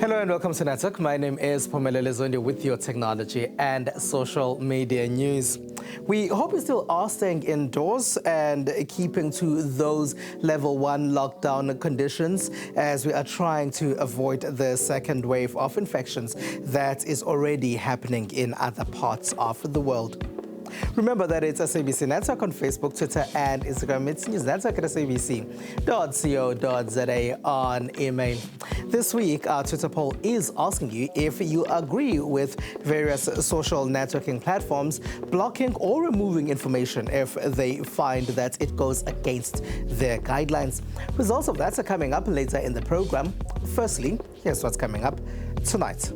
Hello and welcome to Network. My name is Pamela Zondi with your technology and social media news. We hope you still are staying indoors and keeping to those level 1 lockdown conditions as we are trying to avoid the second wave of infections that is already happening in other parts of the world. Remember that it's SABC Network on Facebook, Twitter, and Instagram. It's News Network at sabc.co.za on email. This week, our Twitter poll is asking you if you agree with various social networking platforms blocking or removing information if they find that it goes against their guidelines. Results of that are coming up later in the program. Firstly, here's what's coming up tonight.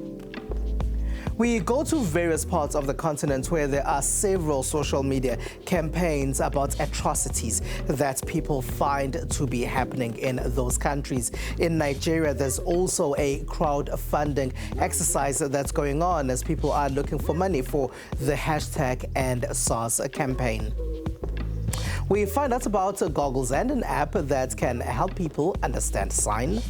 We go to various parts of the continent where there are several social media campaigns about atrocities that people find to be happening in those countries. In Nigeria, there's also a crowdfunding exercise that's going on as people are looking for money for the #EndSARS campaign. We find out about goggles and an app that can help people understand sign.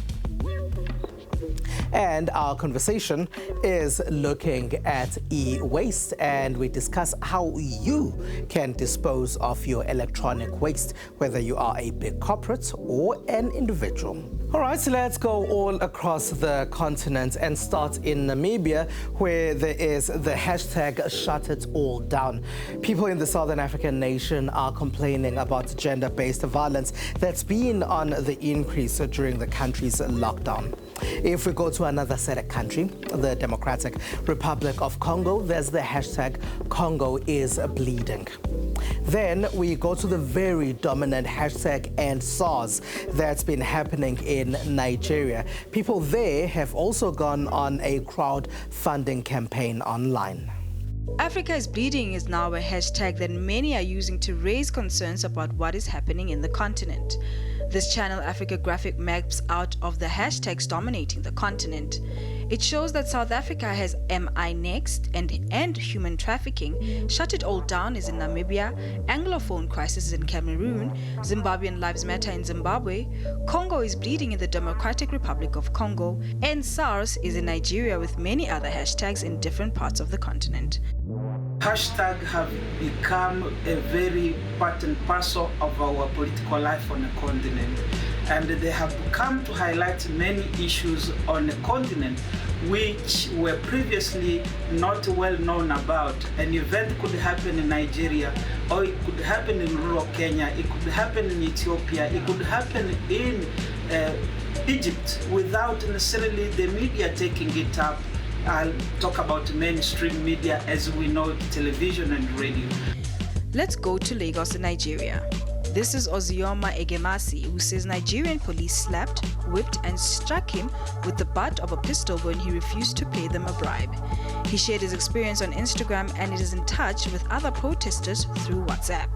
And our conversation is looking at e-waste, and we discuss how you can dispose of your electronic waste, whether you are a big corporate or an individual. All right, so let's go all across the continent and start in Namibia, where there is the #ShutItAllDown. People in the Southern African nation are complaining about gender-based violence that's been on the increase during the country's lockdown. If we go to another SADC country, the Democratic Republic of Congo, there's the #CongoIsBleeding. Then we go to the very dominant #EndSARS that's been happening in Nigeria. People there have also gone on a crowdfunding campaign online. Africa is Bleeding is now a hashtag that many are using to raise concerns about what is happening in the continent. This Channel Africa graphic maps out of the hashtags dominating the continent. It shows that South Africa has MI Next and End Human Trafficking, Shut It All Down is in Namibia, Anglophone Crisis is in Cameroon, Zimbabwean Lives Matter in Zimbabwe, Congo is Bleeding in the Democratic Republic of Congo, and SARS is in Nigeria, with many other hashtags in different parts of the continent. Hashtags have become a very part and parcel of our political life on the continent, and they have come to highlight many issues on the continent which were previously not well known about. An event could happen in Nigeria, or it could happen in rural Kenya, it could happen in Ethiopia, it could happen in Egypt without necessarily the media taking it up. I'll talk about mainstream media as we know, television and radio. Let's go to Lagos in Nigeria. This is Ozioma Egemasi, who says Nigerian police slapped, whipped and struck him with the butt of a pistol when he refused to pay them a bribe. He shared his experience on Instagram and is in touch with other protesters through WhatsApp.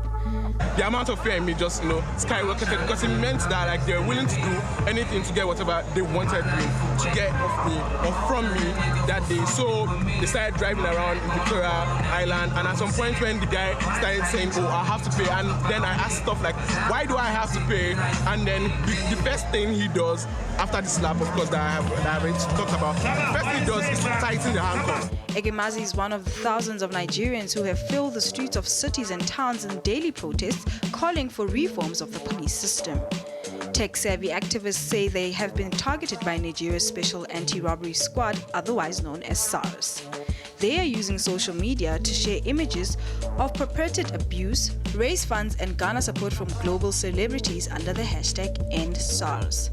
The amount of fear in me just, skyrocketed, because it meant that they were willing to do anything to get whatever they wanted me to get off me or from me that day. So they started driving around in Victoria Island, and at some point when the guy started saying, "Oh, I have to pay," and then I asked stuff like, "Why do I have to pay?" And then the first thing he does after the slap, of course, that I have already talked about, the first thing he does is to tighten the handcuffs. Egemazi is one of the thousands of Nigerians who have filled the streets of cities and towns in daily protests calling for reforms of the police system. Tech-savvy activists say they have been targeted by Nigeria's Special Anti-Robbery Squad, otherwise known as SARS. They are using social media to share images of perpetrated abuse, raise funds and garner support from global celebrities under the #EndSARS.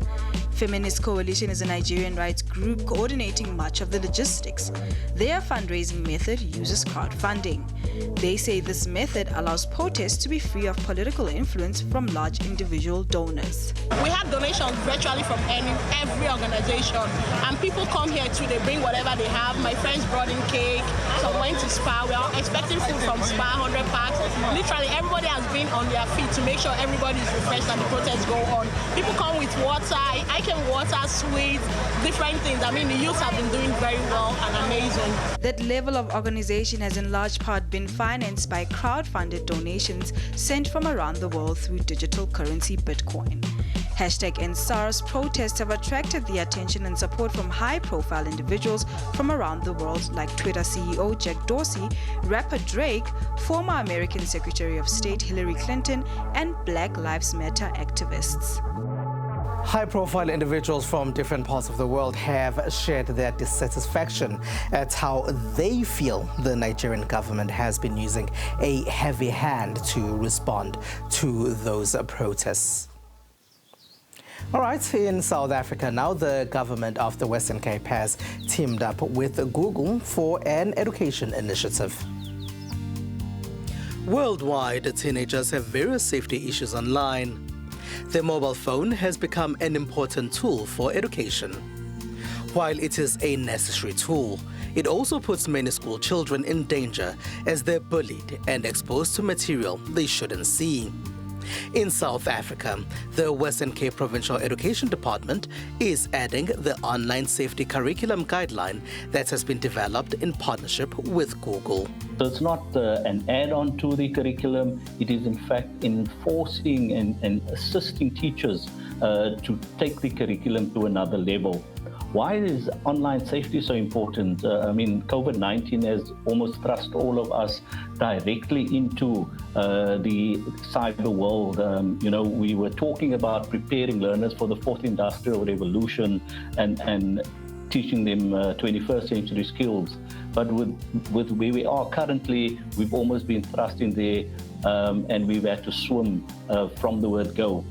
Feminist Coalition is a Nigerian rights group coordinating much of the logistics. Their fundraising method uses crowdfunding. They say this method allows protests to be free of political influence from large individual donors. We have donations virtually from every organization, and people come here too, they bring whatever they have. My friends brought in cake, some went to Spa, we are expecting food from Spa, 100 packs. Literally everybody has been on their feet to make sure everybody is refreshed and the protests go on. People come with water, I can water, sweets, different things. I mean, the youth have been doing very well and amazing. That level of organization has in large part been financed by crowd-funded donations sent from around the world through digital currency Bitcoin. #EndSARS protests have attracted the attention and support from high-profile individuals from around the world, like Twitter CEO Jack Dorsey, rapper Drake, former American Secretary of State Hillary Clinton, and Black Lives Matter activists. High-profile individuals from different parts of the world have shared their dissatisfaction at how they feel the Nigerian government has been using a heavy hand to respond to those protests. All right, in South Africa now, the government of the Western Cape has teamed up with Google for an education initiative. Worldwide, teenagers have various safety issues online. The mobile phone has become an important tool for education. While it is a necessary tool, it also puts many school children in danger as they're bullied and exposed to material they shouldn't see. In South Africa, the Western Cape Provincial Education Department is adding the online safety curriculum guideline that has been developed in partnership with Google. So it's not an add-on to the curriculum, it is in fact enforcing and assisting teachers to take the curriculum to another level. Why is online safety so important? COVID-19 has almost thrust all of us directly into the cyber world. We were talking about preparing learners for the fourth industrial revolution and teaching them 21st century skills. But with where we are currently, we've almost been thrust in there and we've had to swim from the word go.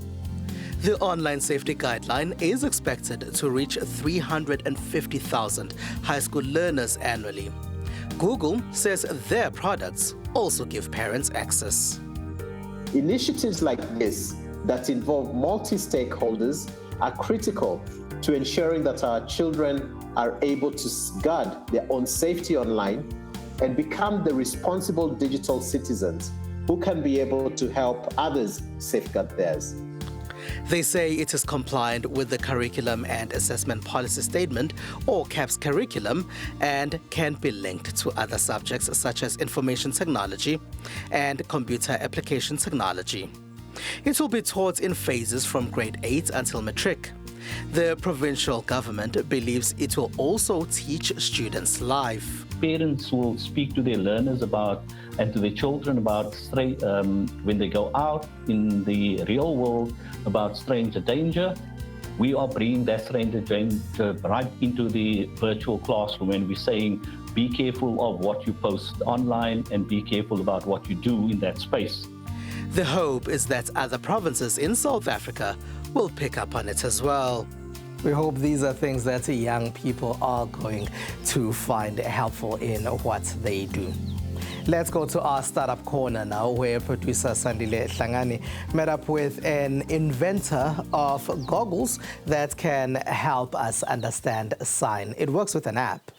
The online safety guideline is expected to reach 350,000 high school learners annually. Google says their products also give parents access. Initiatives like this that involve multi-stakeholders are critical to ensuring that our children are able to guard their own safety online and become the responsible digital citizens who can be able to help others safeguard theirs. They say it is compliant with the Curriculum and Assessment Policy Statement, or CAPS curriculum, and can be linked to other subjects such as information technology and computer application technology. It will be taught in phases from grade 8 until matric. The provincial government believes it will also teach students live. Parents will speak to their learners about and to their children about when they go out in the real world about stranger danger. We are bringing that stranger danger right into the virtual classroom when we're saying be careful of what you post online and be careful about what you do in that space. The hope is that other provinces in South Africa will pick up on it as well. We hope these are things that young people are going to find helpful in what they do. Let's go to our startup corner now, where producer Sandile Hlangani met up with an inventor of goggles that can help us understand sign. It works with an app.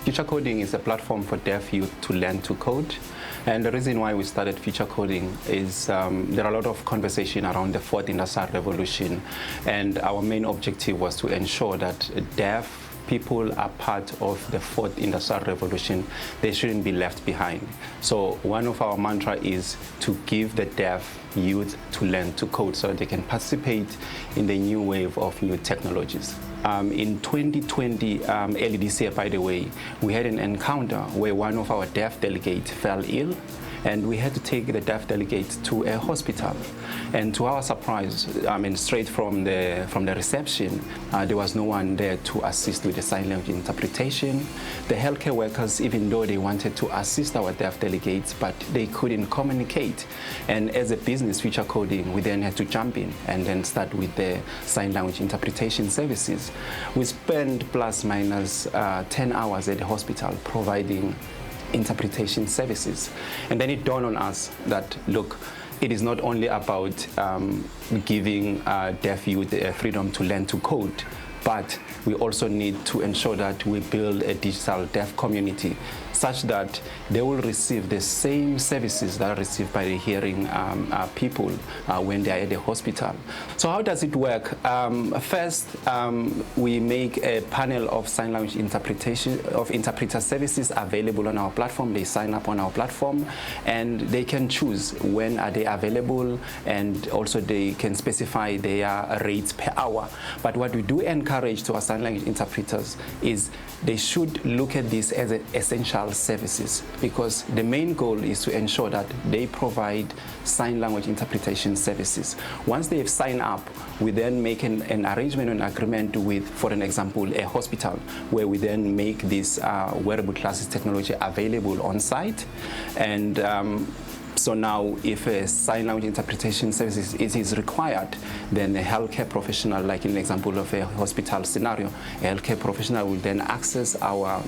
Future Coding is a platform for deaf youth to learn to code. And the reason why we started Future Coding is there are a lot of conversation around the fourth industrial revolution. And our main objective was to ensure that deaf people are part of the fourth industrial revolution. They shouldn't be left behind. So one of our mantra is to give the deaf youth to learn to code so that they can participate in the new wave of new technologies. In 2020, early this year, by the way, we had an encounter where one of our deaf delegates fell ill, and we had to take the deaf delegate to a hospital. And to our surprise, straight from the reception, there was no one there to assist with the sign language interpretation. The healthcare workers, even though they wanted to assist our deaf delegates, but they couldn't communicate. And as a business, Future Coding, we then had to jump in and then start with the sign language interpretation services. We spent plus minus 10 hours at the hospital providing interpretation services. And then it dawned on us that, look, it is not only about giving deaf youth the freedom to learn to code, but we also need to ensure that we build a digital deaf community such that they will receive the same services that are received by the hearing people when they are at the hospital. So how does it work? First, we make a panel of sign language interpreter services available on our platform. They sign up on our platform, and they can choose when are they available, and also they can specify their rates per hour. But what we do encourage to our sign language interpreters is they should look at this as essential services, because the main goal is to ensure that they provide sign language interpretation services. Once they've signed up, we then make an arrangement, an agreement with, for an example, a hospital, where we then make this wearable glasses technology available on site. And so now, if a sign language interpretation service is required, then a healthcare professional, like in an example of a hospital scenario, a healthcare professional will then access our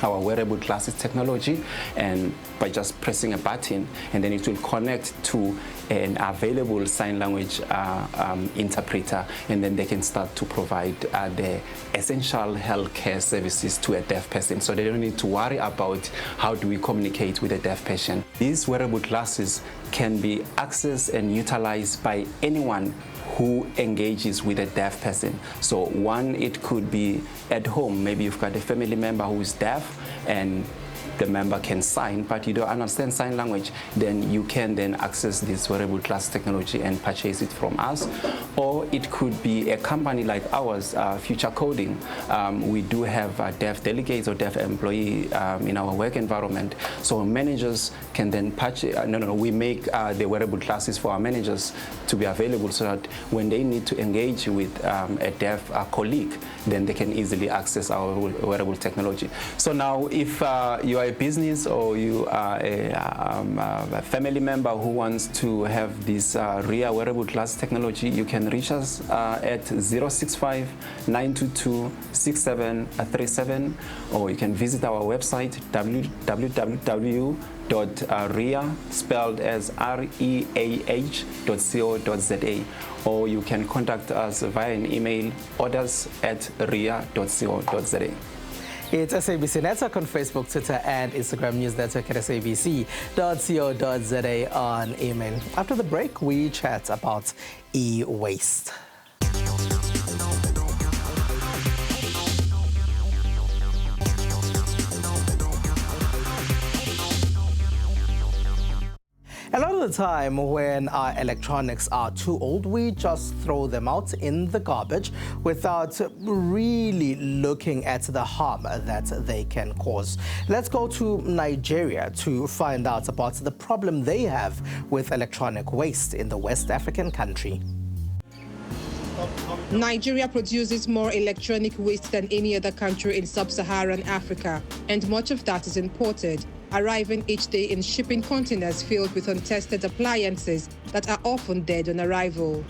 wearable glasses technology, and by just pressing a button, and then it will connect to an available sign language interpreter, and then they can start to provide the essential healthcare services to a deaf person. So they don't need to worry about how do we communicate with a deaf patient. These wearable glasses can be accessed and utilized by anyone who engages with a deaf person. So one, it could be at home. Maybe you've got a family member who is deaf, and the member can sign, but you don't understand sign language, then you can then access this wearable glass technology and purchase it from us. Or it could be a company like ours, Future Coding. We do have deaf delegates or deaf employee in our work environment. So managers can then purchase, we make the wearable glasses for our managers to be available, so that when they need to engage with a deaf colleague, then they can easily access our wearable technology. So now, if you are a business, or you are a family member who wants to have this RIA wearable glass technology, you can reach us at 065-922-6737, or you can visit our website, www.ria, spelled as reah.co.za, or you can contact us via an email, orders@ria.co.za. It's SABC Network on Facebook, Twitter, and Instagram. News Network at sabc.co.za on email. After the break, we chat about e-waste. A lot of the time when our electronics are too old, we just throw them out in the garbage without really looking at the harm that they can cause. Let's go to Nigeria to find out about the problem they have with electronic waste in the West African country. Nigeria produces more electronic waste than any other country in sub-Saharan Africa, and much of that is imported, arriving each day in shipping containers filled with untested appliances that are often dead on arrival.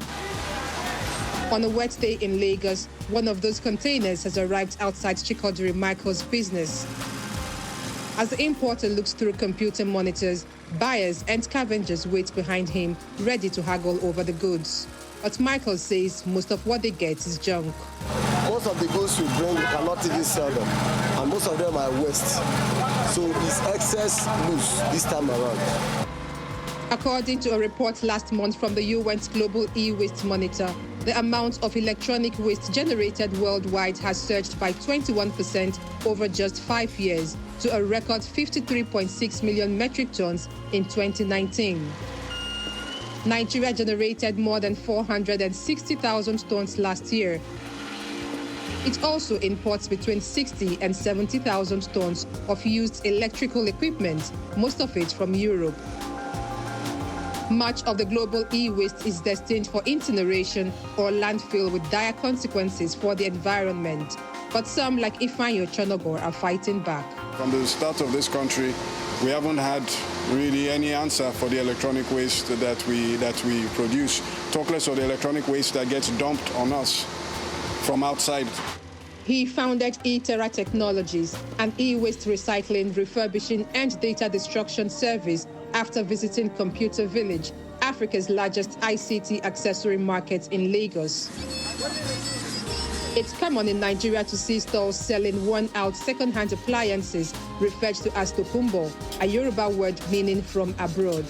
On a wet day in Lagos, one of those containers has arrived outside Chikodiri Michael's business. As the importer looks through computer monitors, buyers and scavengers wait behind him, ready to haggle over the goods. But Michael says most of what they get is junk. Most of the goods we bring, we cannot even sell them, and most of them are waste. So it's excess loose this time around. According to a report last month from the UN's Global E-Waste Monitor, the amount of electronic waste generated worldwide has surged by 21% over just 5 years to a record 53.6 million metric tons in 2019. Nigeria generated more than 460,000 tons last year. It also imports between 60 and 70,000 tons of used electrical equipment, most of it from Europe. Much of the global e-waste is destined for incineration or landfill with dire consequences for the environment. But some, like Ifeanyi Ochonogor, are fighting back. From the start of this country, we haven't had really any answer for the electronic waste that we produce. Talk less of the electronic waste that gets dumped on us from outside. He founded eTerra Technologies, an e-waste recycling, refurbishing, and data destruction service after visiting Computer Village, Africa's largest ICT accessory market in Lagos. It's common in Nigeria to see stalls selling worn-out second-hand appliances referred to as tokumbo, a Yoruba word meaning from abroad.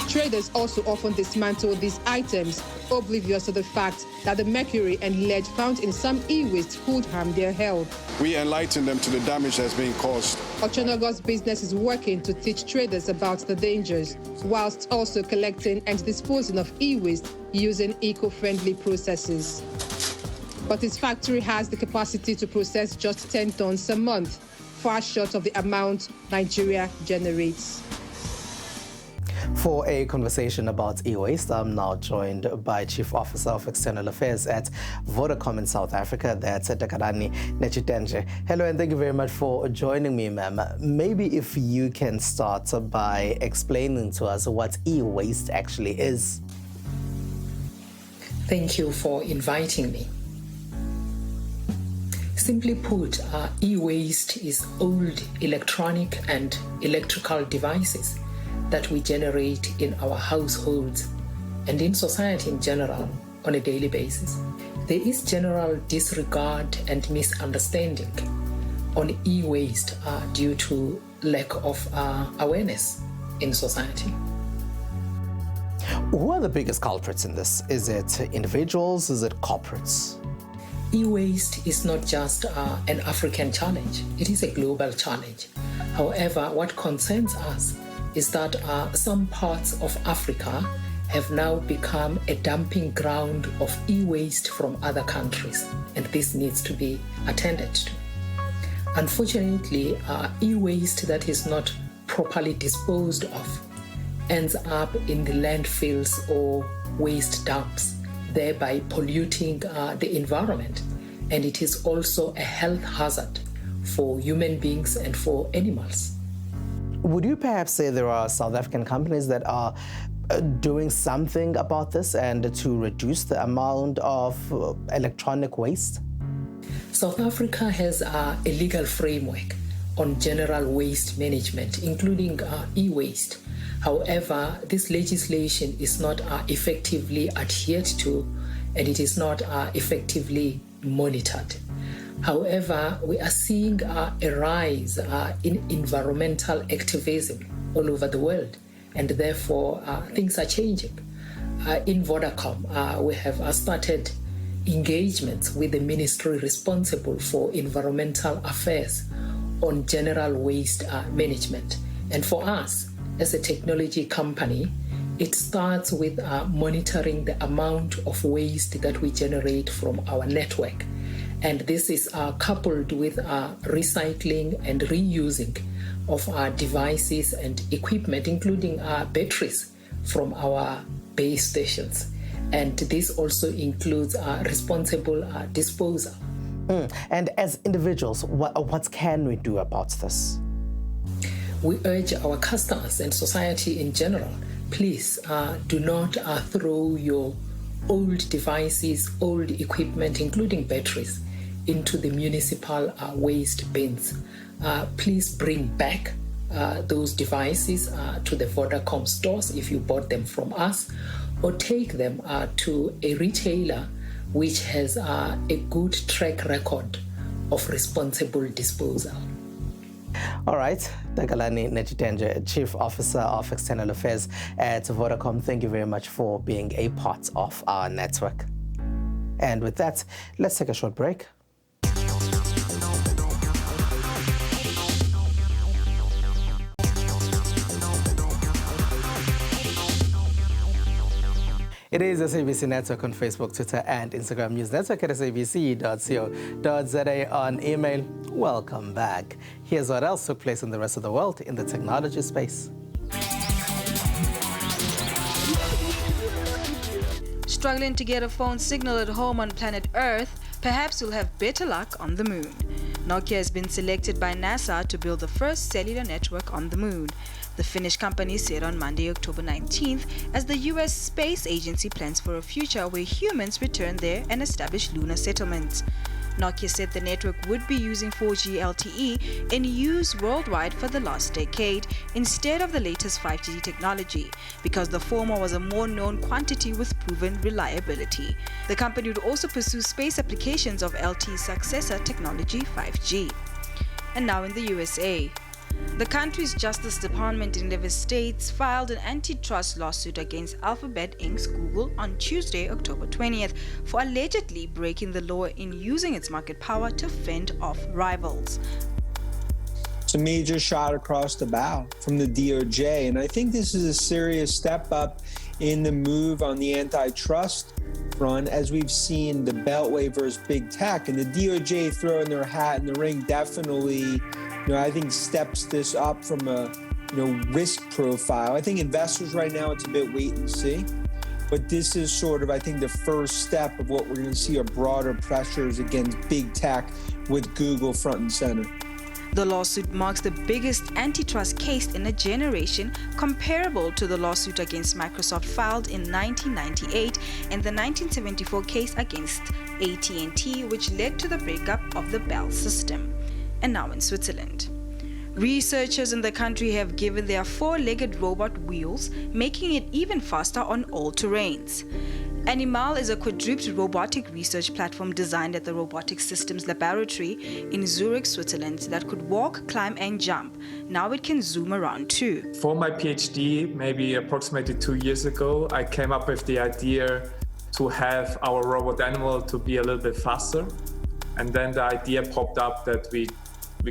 Traders also often dismantle these items, oblivious to the fact that the mercury and lead found in some e-waste could harm their health. We enlighten them to the damage that's being caused. Ochonogo's business is working to teach traders about the dangers, whilst also collecting and disposing of e-waste using eco-friendly processes. But his factory has the capacity to process just 10 tons a month, far short of the amount Nigeria generates. For a conversation about e-waste, I'm now joined by Chief Officer of External Affairs at Vodacom in South Africa, that's Guideline. Hello, and thank you very much for joining me, ma'am. Maybe if you can start by explaining to us what e-waste actually is. Thank you for inviting me. Simply put, e-waste is old electronic and electrical devices that we generate in our households and in society in general on a daily basis. There is general disregard and misunderstanding on e-waste due to lack of awareness in society. Who are the biggest culprits in this? Is it individuals? Is it corporates? E-waste is not just an African challenge, it is a global challenge. However, what concerns us is that some parts of Africa have now become a dumping ground of e-waste from other countries, and this needs to be attended to. Unfortunately, e-waste that is not properly disposed of ends up in the landfills or waste dumps, thereby polluting the environment, and it is also a health hazard for human beings and for animals. Would you perhaps say there are South African companies that are doing something about this and to reduce the amount of electronic waste? South Africa has a legal framework on general waste management, including e-waste. However, this legislation is not effectively adhered to, and it is not effectively monitored. However, we are seeing a rise in environmental activism all over the world, and therefore things are changing. In Vodacom, we have started engagements with the ministry responsible for environmental affairs on general waste management. And for us, as a technology company, it starts with monitoring the amount of waste that we generate from our network. And this is coupled with recycling and reusing of our devices and equipment, including batteries from our base stations. And this also includes responsible disposal. And as individuals, what can we do about this? We urge our customers and society in general, please do not throw your old devices, old equipment, including batteries, into the municipal waste bins. Please bring back those devices to the Vodacom stores if you bought them from us, or take them to a retailer which has a good track record of responsible disposal. All right, Dagalani Nechitenje, Chief Officer of External Affairs at Vodacom, thank you very much for being a part of our network. And with that, let's take a short break. It is SABC Network on Facebook, Twitter, and Instagram. News Network at sabc.co.za on email. Welcome back. Here's what else took place in the rest of the world in the technology space. Struggling to get a phone signal at home on planet Earth? Perhaps you'll have better luck on the moon. Nokia has been selected by NASA to build the first cellular network on the moon. The Finnish company said on Monday, October 19th, as the U.S. Space Agency plans for a future where humans return there and establish lunar settlements. Nokia said the network would be using 4G LTE in use worldwide for the last decade instead of the latest 5G technology, because the former was a more known quantity with proven reliability. The company would also pursue space applications of LTE's successor technology, 5G. And now in the USA. The country's Justice Department in 11 states filed an antitrust lawsuit against Alphabet Inc.'s Google on Tuesday, October 20th, for allegedly breaking the law in using its market power to fend off rivals. It's a major shot across the bow from the DOJ, and I think this is a serious step up in the move on the antitrust front, as we've seen the Beltway versus big tech, and the DOJ throwing their hat in the ring definitely, I think steps this up from a, risk profile. I think investors right now, it's a bit wait and see, but this is sort of, I think, the first step of what we're going to see are broader pressures against big tech with Google front and center. The lawsuit marks the biggest antitrust case in a generation, comparable to the lawsuit against Microsoft filed in 1998 and the 1974 case against AT&T, which led to the breakup of the Bell system. And now in Switzerland. Researchers in the country have given their four-legged robot wheels, making it even faster on all terrains. Animal is a quadruped robotic research platform designed at the Robotic Systems Laboratory in Zurich, Switzerland, that could walk, climb and jump. Now it can zoom around too. For my PhD, maybe approximately 2 years ago, I came up with the idea to have our robot animal to be a little bit faster. And then the idea popped up that we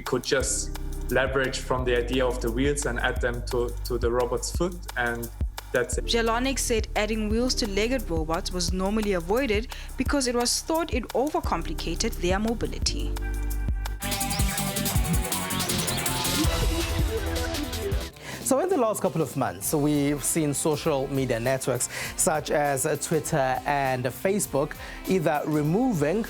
could just leverage from the idea of the wheels and add them to the robot's foot, and that's it. Jalonic said adding wheels to legged robots was normally avoided because it was thought it overcomplicated their mobility. So in the last couple of months, we've seen social media networks such as Twitter and Facebook either removing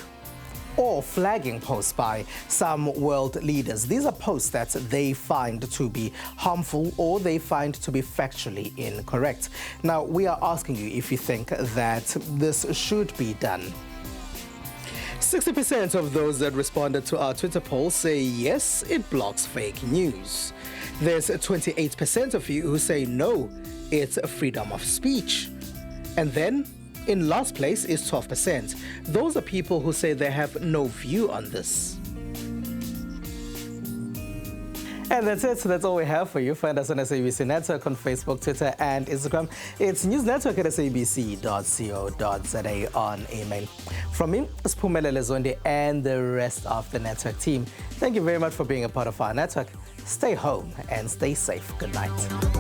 or flagging posts by some world leaders. These are posts that they find to be harmful or they find to be factually incorrect. Now, we are asking you if you think that this should be done. 60% of those that responded to our Twitter poll say yes, it blocks fake news. There's 28% of you who say no, it's a freedom of speech. And then, in last place is 12%. Those are people who say they have no view on this. And that's it. So that's all we have for you. Find us on SABC Network on Facebook, Twitter, and Instagram. It's News Network at sabc.co.za on email. From me, it's Phumelele Zondi and the rest of the network team. Thank you very much for being a part of our network. Stay home and stay safe. Good night.